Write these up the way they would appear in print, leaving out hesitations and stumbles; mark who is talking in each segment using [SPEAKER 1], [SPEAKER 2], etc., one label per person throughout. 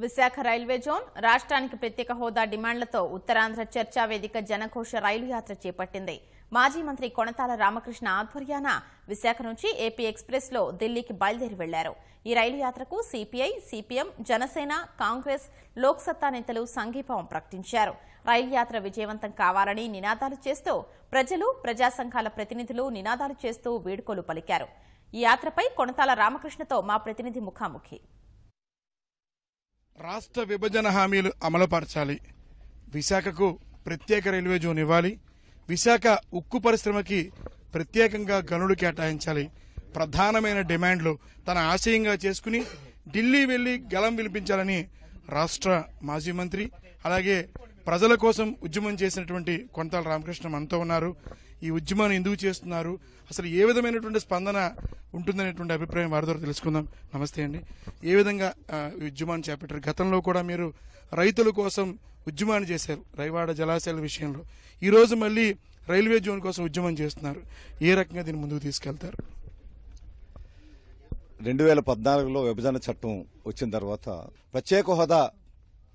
[SPEAKER 1] Visakha railway zone రాష్ట్రానికి ప్రత్యేక హోదా డిమాండ్లతో ఉత్తరాంధ్ర చర్చా వేదిక జనఘోష రైలు యాత్ర చేపట్టింది. మాజీ మంత్రి కొణతాల రామకృష్ణ ఆధ్వర్యాన విశాఖ నుంచి ఏపీ ఎక్స్ప్రెస్ లో ఢిల్లీకి బయలుదేరి వెళ్లారు. ఈ రైలు యాత్రకు సిపిఐ, సిపిఎం, జనసేన, కాంగ్రెస్, లోక్సత్తా నేతలు సంఘీభావం ప్రకటించారు. రైలు యాత్ర విజయవంతం కావాలని నినాదాలు చేస్తూ ప్రజలు, ప్రజా సంఘాల ప్రతినిధులు నినాదాలు చేస్తూ వేడుకలు పలికారు. ఈ యాత్రపై కొణతాల రామకృష్ణతో మా ప్రతినిధి ముఖాముఖి.
[SPEAKER 2] రాష్ట్ర విభజన హామీలు అమలుపరచాలి, విశాఖకు ప్రత్యేక రైల్వే జోన్ ఇవ్వాలి, విశాఖ ఉక్కు పరిశ్రమకి ప్రత్యేకంగా గనులు కేటాయించాలి. ప్రధానమైన డిమాండ్లు తన ఆశయంగా చేసుకుని ఢిల్లీ వెళ్లి గలం వినిపించాలని రాష్ట్ర మాజీ మంత్రి, అలాగే ప్రజల కోసం ఉద్యమం చేసినటువంటి కొణతాల రామకృష్ణ మనతో ఉన్నారు. ఈ ఉద్యమాన్ని ఎందుకు చేస్తున్నారు, అసలు ఏ విధమైనటువంటి స్పందన ఉంటుందనేటువంటి అభిప్రాయం వారి ద్వారా తెలుసుకుందాం. నమస్తే అండి. ఏ విధంగా ఈ ఉద్యమాన్ని చేపట్టారు? గతంలో కూడా మీరు రైతుల కోసం ఉద్యమాన్ని చేశారు రైవాడ జలాశయాల విషయంలో. ఈ రోజు మళ్ళీ రైల్వే జోన్ కోసం ఉద్యమం చేస్తున్నారు. ఏ రకంగా దీన్ని ముందుకు తీసుకెళ్తారు?
[SPEAKER 3] 2014లో విభజన చట్టం వచ్చిన తర్వాత ప్రత్యేక హోదా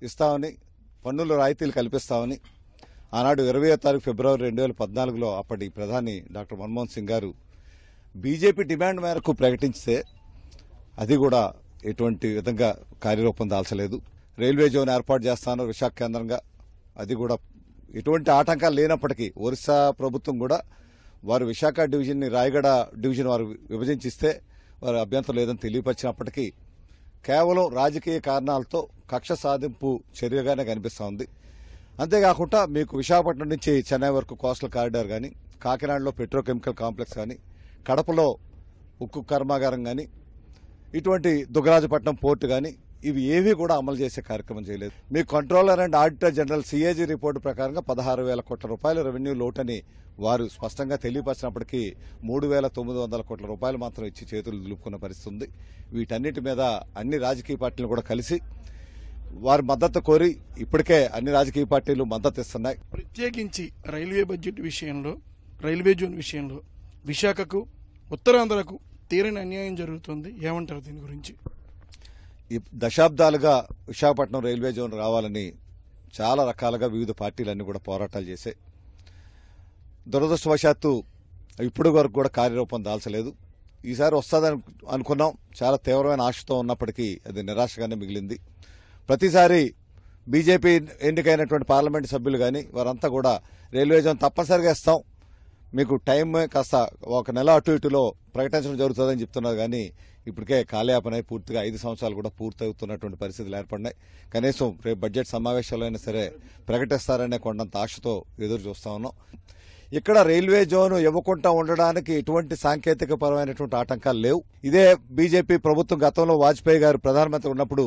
[SPEAKER 3] ఇస్తామని, పన్నుల రాయితీలు కల్పిస్తామని ఆనాడు 20వ ఫిబ్రవరి 2014లో అప్పటి ప్రధాని డాక్టర్ మన్మోహన్ సింగ్ గారు బీజేపీ డిమాండ్ మేరకు ప్రకటించితే అది కూడా ఎటువంటి విధంగా కార్యరూపం దాల్చలేదు. రైల్వే జోన్ ఏర్పాటు చేస్తాను విశాఖ కేంద్రంగా, అది కూడా ఎటువంటి ఆటంకాలు లేనప్పటికీ ఒరిస్సా ప్రభుత్వం కూడా వారు విశాఖ డివిజన్ని రాయగడ డివిజన్ వారు విభజించిస్తే వారు అభ్యంతరం లేదని తెలియపరిచినప్పటికీ కేవలం రాజకీయ కారణాలతో కక్ష సాధింపు చర్యగానే కనిపిస్తూ ఉంది. అంతేకాకుండా మీకు విశాఖపట్నం నుంచి చెన్నై వరకు కోస్టల్ కారిడార్ కానీ, కాకినాడలో పెట్రోకెమికల్ కాంప్లెక్స్ కానీ, కడపలో ఉక్కు కర్మాగారం కానీ, ఇటువంటి దుగ్గరాజపట్నం పోర్టు కానీ ఇవి ఏవీ కూడా అమలు చేసే కార్యక్రమం చేయలేదు. మీ controller and auditor general CAG report ప్రకారంగా 16,000 కోట్ల రూపాయల రెవెన్యూ లోటని వారు స్పష్టంగా తెలియపరిచినప్పటికీ 3,900 కోట్ల రూపాయలు మాత్రం ఇచ్చి చేతులు దులుపుకున్న పరిస్థితి ఉంది. వీటన్నిటి మీద అన్ని రాజకీయ పార్టీలు కూడా కలిసి వారి మద్దతు కోరి ఇప్పటికే అన్ని రాజకీయ పార్టీలు మద్దతు ఇస్తున్నాయి.
[SPEAKER 2] ప్రత్యేకించి రైల్వే బడ్జెట్ విషయంలో, రైల్వే జోన్ విషయంలో విశాఖకు, ఉత్తరాంధ్రకు తీరని అన్యాయం జరుగుతుంది. ఏమంటారు దీని గురించి?
[SPEAKER 3] ఈ దశాబ్దాలుగా విశాఖపట్నం రైల్వే జోన్ రావాలని చాలా రకాలుగా వివిధ పార్టీలన్నీ కూడా పోరాటాలు చేశాయి. దురదృష్టవశాత్తు ఇప్పుడు వరకు కూడా కార్యరూపం దాల్చలేదు. ఈసారి వస్తుందని అనుకున్నాం, చాలా తీవ్రమైన ఆశతో ఉన్నప్పటికీ అది నిరాశగానే మిగిలింది. ప్రతిసారి బీజేపీ ఎన్నికైనటువంటి పార్లమెంటు సభ్యులు కానీ వారంతా కూడా రైల్వే జోన్ తప్పనిసరిగా ఇస్తాం, మీకు టైం కాస్త 1 నెల అటు ఇటులో ప్రకటించడం జరుగుతుందని చెప్తున్నారు. కానీ ఇప్పటికే కాలయాపన పూర్తిగా 5 సంవత్సరాలు కూడా పూర్తవుతున్నటువంటి పరిస్థితులు ఏర్పడినాయి. కనీసం రేపు బడ్జెట్ సమావేశాల్లో అయినా సరే ప్రకటిస్తారనే కొండంత ఆశతో ఎదురు చూస్తా ఉన్నాం. ఇక్కడ రైల్వే జోన్ ఇవ్వకుండా ఉండడానికి ఎటువంటి సాంకేతిక పరమైనటువంటి ఆటంకాలు లేవు. ఇదే బీజేపీ ప్రభుత్వం గతంలో వాజ్పేయి గారు ప్రధానమంత్రి ఉన్నప్పుడు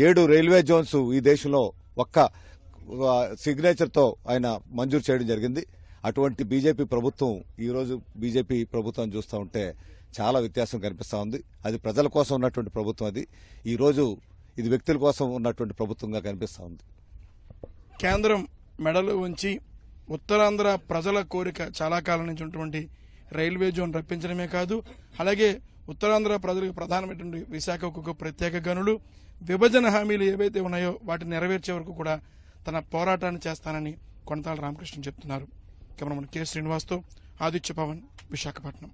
[SPEAKER 3] 7 రైల్వే జోన్స్ ఈ దేశంలో ఒక్క సిగ్నేచర్తో ఆయన మంజూరు చేయడం జరిగింది. అటువంటి బీజేపీ ప్రభుత్వం ఈరోజు బీజేపీ ప్రభుత్వం చూస్తూ ఉంటే చాలా వ్యత్యాసం కనిపిస్తూ ఉంది. అది ప్రజల కోసం ఉన్నటువంటి ప్రభుత్వం, అది ఈరోజు ఇది వ్యక్తుల కోసం ఉన్నటువంటి ప్రభుత్వంగా కనిపిస్తూ ఉంది.
[SPEAKER 2] కేంద్రం మెడలు ఉంచి ఉత్తరాంధ్ర ప్రజల కోరిక చాలా కాలం నుంచి ఉన్నటువంటి రైల్వే జోన్ రప్పించడమే కాదు, అలాగే ఉత్తరాంధ్ర ప్రజలకు ప్రధానమైనటువంటి విశాఖకు ప్రత్యేక గనులు, విభజన హామీలు ఏవైతే ఉన్నాయో వాటిని నెరవేర్చే వరకు కూడా తన పోరాటాన్ని చేస్తానని కొణతాల రామకృష్ణ చెప్తున్నారు. కెమెరామన్ కె శ్రీనివాస్తో ఆదిత్య పవన్, విశాఖపట్నం.